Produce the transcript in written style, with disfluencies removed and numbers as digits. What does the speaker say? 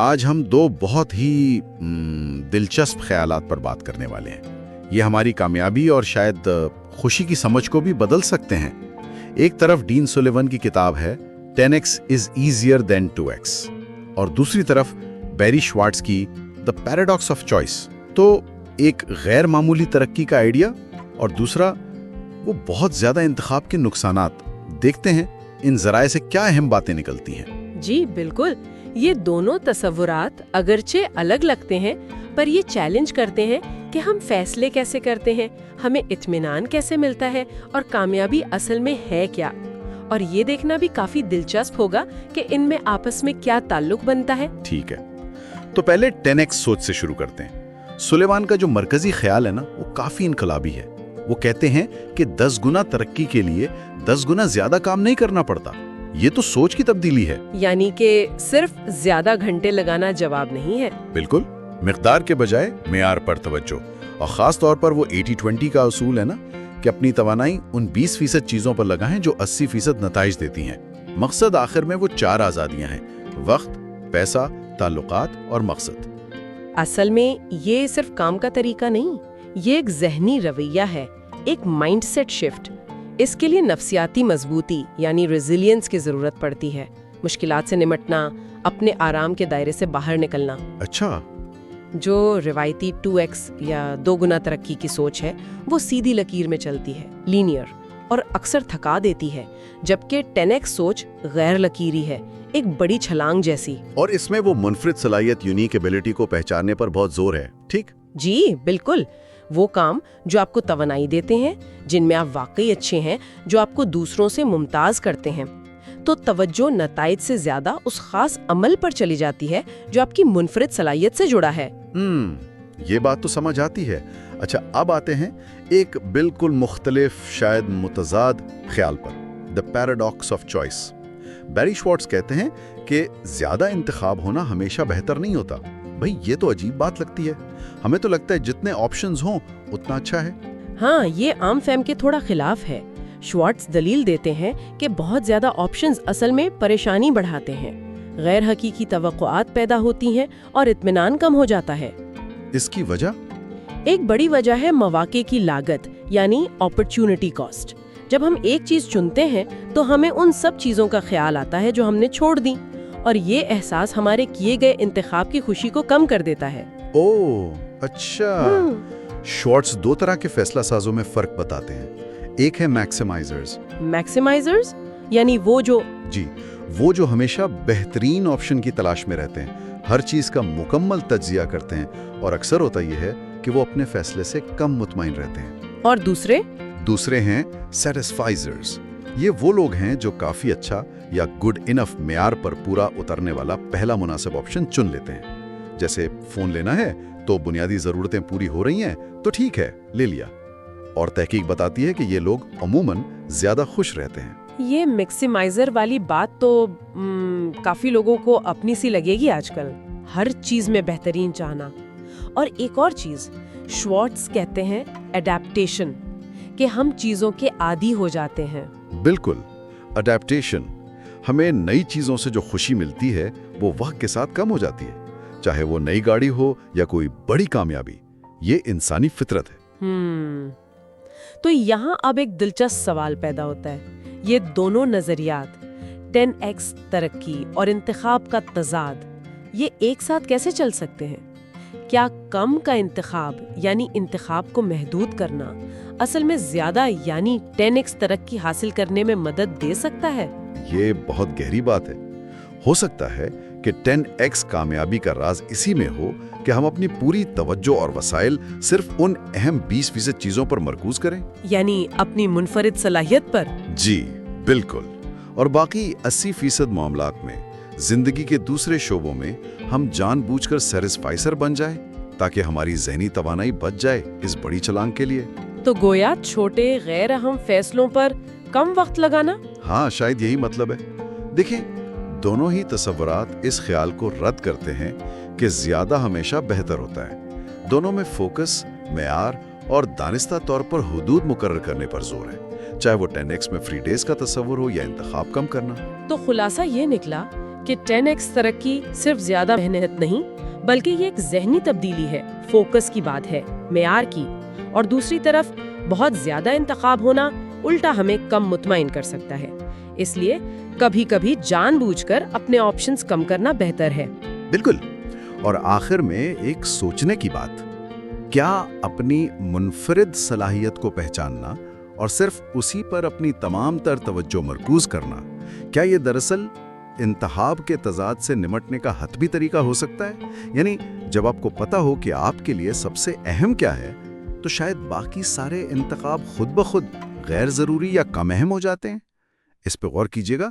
آج ہم دو بہت ہی دلچسپ خیالات پر بات کرنے والے ہیں۔ یہ ہماری کامیابی اور شاید خوشی کی سمجھ کو بھی بدل سکتے ہیں۔ ایک طرف ڈین سولیون کی کتاب ہے 10x is easier than 2x، اور دوسری طرف بیری شوارٹز کی The Paradox of Choice۔ تو ایک غیر معمولی ترقی کا آئیڈیا اور دوسرا وہ بہت زیادہ انتخاب کے نقصانات۔ دیکھتے ہیں ان ذرائع سے کیا اہم باتیں نکلتی ہیں۔ جی بالکل، یہ دونوں تصورات اگرچہ الگ لگتے ہیں پر یہ چیلنج کرتے ہیں کہ ہم فیصلے کیسے کرتے ہیں، ہمیں اطمینان کیسے ملتا ہے، اور کامیابی اصل میں ہے کیا۔ اور یہ دیکھنا بھی کافی دلچسپ ہوگا کہ ان میں آپس میں کیا تعلق بنتا ہے۔ ٹھیک ہے، تو پہلے 10x سوچ سے شروع کرتے ہیں۔ سلیوان کا جو مرکزی خیال ہے نا، وہ کافی انقلابی ہے۔ وہ کہتے ہیں کہ 10 گنا ترقی کے لیے 10 گنا زیادہ کام نہیں کرنا پڑتا۔ یہ تو سوچ کی تبدیلی ہے، یعنی کہ صرف زیادہ گھنٹے لگانا جواب نہیں ہے۔ بالکل، مقدار کے بجائے معیار پر توجہ، اور خاص طور پر وہ 80-20 کا اصول ہے نا، کہ اپنی توانائی ان 20% چیزوں پر لگائیں جو 80% نتائج دیتی ہیں۔ مقصد آخر میں وہ 4 آزادیاں ہیں: وقت، پیسہ، تعلقات اور مقصد۔ اصل میں یہ صرف کام کا طریقہ نہیں، یہ ایک ذہنی رویہ ہے، ایک مائنڈ سیٹ شفٹ۔ اس کے لیے نفسیاتی مضبوطی یعنی ریزیلینس کی ضرورت پڑتی ہے، مشکلات سے نمٹنا، اپنے آرام کے دائرے سے باہر نکلنا۔ اچھا، جو روایتی 2x یا 2 گنا ترقی کی سوچ ہے وہ سیدھی لکیر میں چلتی ہے، لینئر، اور اکثر تھکا دیتی ہے، جبکہ 10x سوچ غیر لکیری ہے، ایک بڑی چھلانگ جیسی۔ اور اس میں وہ منفرد صلاحیت، یونیک ایبلٹی کو پہچاننے پر بہت زور ہے۔ ٹھیک؟ جی بالکل، وہ کام جو آپ کو توانائی دیتے ہیں، جن میں آپ واقعی اچھے ہیں، جو آپ کو دوسروں سے ممتاز کرتے ہیں۔ تو توجہ نتائج سے زیادہ اس خاص عمل پر چلی جاتی ہے جو آپ کی منفرد صلاحیت سے جڑا ہے۔ یہ بات تو سمجھ آتی ہے۔ اچھا، اب آتے ہیں ایک بالکل مختلف، شاید متضاد خیال پر، The Paradox of Choice۔ بیری شوارٹز کہتے ہیں کہ زیادہ انتخاب ہونا ہمیشہ بہتر نہیں ہوتا۔ بھئی یہ تو عجیب بات لگتی ہے، ہمیں تو لگتا ہے جتنے آپشنز ہوں اتنا اچھا ہے۔ ہاں، یہ عام فہم کے تھوڑا خلاف ہے۔ شوارٹز دلیل دیتے ہیں کہ بہت زیادہ آپشنز اصل میں پریشانی بڑھاتے ہیں، غیر حقیقی توقعات پیدا ہوتی ہیں اور اطمینان کم ہو جاتا ہے۔ اس کی وجہ؟ ایک بڑی وجہ ہے مواقع کی لاگت، یعنی اپرچونٹی کاسٹ۔ جب ہم ایک چیز چنتے ہیں تو ہمیں ان سب چیزوں کا خیال آتا ہے جو ہم نے چھوڑ دیں، اور یہ احساس ہمارے کیے گئے انتخاب کی خوشی کو کم کر دیتا ہے۔ اوہ اچھا، شوارٹز 2 طرح کے فیصلہ سازوں میں فرق بتاتے ہیں۔ ایک ہے میکسیمائزرز۔ میکسیمائزرز یعنی وہ جو ہمیشہ بہترین آپشن کی تلاش میں رہتے ہیں، ہر چیز کا مکمل تجزیہ کرتے ہیں، اور اکثر ہوتا یہ ہے کہ وہ اپنے فیصلے سے کم مطمئن رہتے ہیں۔ اور دوسرے ہیں سیٹسفائزرز۔ یہ وہ لوگ ہیں جو کافی اچھا یا گڈ انف معیار پر پورا اترنے والا پہلا مناسب آپشن چن لیتے ہیں۔ جیسے فون لینا ہے تو بنیادی ضرورتیں پوری ہو رہی ہیں تو ٹھیک ہے، لے لیا۔ اور تحقیق بتاتی ہے کہ یہ لوگ عموماً زیادہ خوش رہتے ہیں۔ یہ میکسیمائزر والی بات تو کافی لوگوں کو اپنی سی لگے گی آج کل، ہر چیز میں بہترین چاہنا۔ اور ایک اور چیز شوارٹز کہتے ہیں اڈیپٹیشن، کہ ہم چیزوں کے عادی ہو جاتے ہیں۔ بالکل، اڈیپٹیشن۔ ہمیں نئی چیزوں سے جو خوشی ملتی ہے وہ وقت کے ساتھ کم ہو جاتی ہے، چاہے وہ نئی گاڑی ہو یا کوئی بڑی کامیابی۔ یہ انسانی فطرت ہے۔ تو یہاں اب ایک دلچسپ سوال پیدا ہوتا ہے، یہ دونوں نظریات 10x ترقی اور انتخاب کا تضاد، یہ ایک ساتھ کیسے چل سکتے ہیں؟ کیا کم کا انتخاب یعنی انتخاب کو محدود کرنا اصل میں زیادہ یعنی 10x ترقی حاصل کرنے میں مدد دے سکتا ہے؟ یہ بہت گہری بات ہے۔ ہو سکتا ہے کہ 10x کامیابی کا راز اسی میں ہو کہ ہم اپنی پوری توجہ اور وسائل صرف ان اہم 20% چیزوں پر مرکوز کریں، یعنی اپنی منفرد صلاحیت پر۔ جی بالکل، اور باقی 80% معاملات میں، زندگی کے دوسرے شعبوں میں ہم جان بوجھ کر سیٹسفائزر بن جائیں تاکہ ہماری ذہنی توانائی بچ جائے اس بڑی چھلانگ کے لیے۔ تو گویا چھوٹے غیر اہم فیصلوں پر کم وقت لگانا؟ ہاں، شاید یہی مطلب ہے۔ دیکھیں، دونوں ہی تصورات اس خیال کو رد کرتے ہیں کہ زیادہ ہمیشہ بہتر ہوتا ہے۔ دونوں میں فوکس، معیار اور دانستہ طور پر حدود مقرر کرنے پر زور ہے، چاہے وہ 10x میں فری ڈیز کا تصور ہو یا انتخاب کم کرنا۔ تو خلاصہ یہ نکلا کہ 10x ترقی صرف زیادہ محنت نہیں بلکہ یہ ایک ذہنی تبدیلی ہے، فوکس کی بات ہے، معیار کی، اور دوسری طرف بہت زیادہ انتخاب ہونا الٹا ہمیں کم مطمئن کر سکتا ہے۔ اس لیے کبھی کبھی جان بوجھ کر اپنے آپشنز کم کرنا بہتر ہے۔ بالکل۔ اور آخر میں ایک سوچنے کی بات، کیا اپنی منفرد صلاحیت کو پہچاننا اور صرف اسی پر اپنی تمام تر توجہ مرکوز کرنا، کیا یہ دراصل انتخاب کے تضاد سے نمٹنے کا حتمی طریقہ ہو سکتا ہے؟ یعنی جب آپ کو پتہ ہو کہ آپ کے لیے سب سے اہم کیا ہے، تو شاید باقی سارے انتخاب خود بخود غیر ضروری یا کم اہم ہو جاتے ہیں۔ اس پہ غور کیجیے گا۔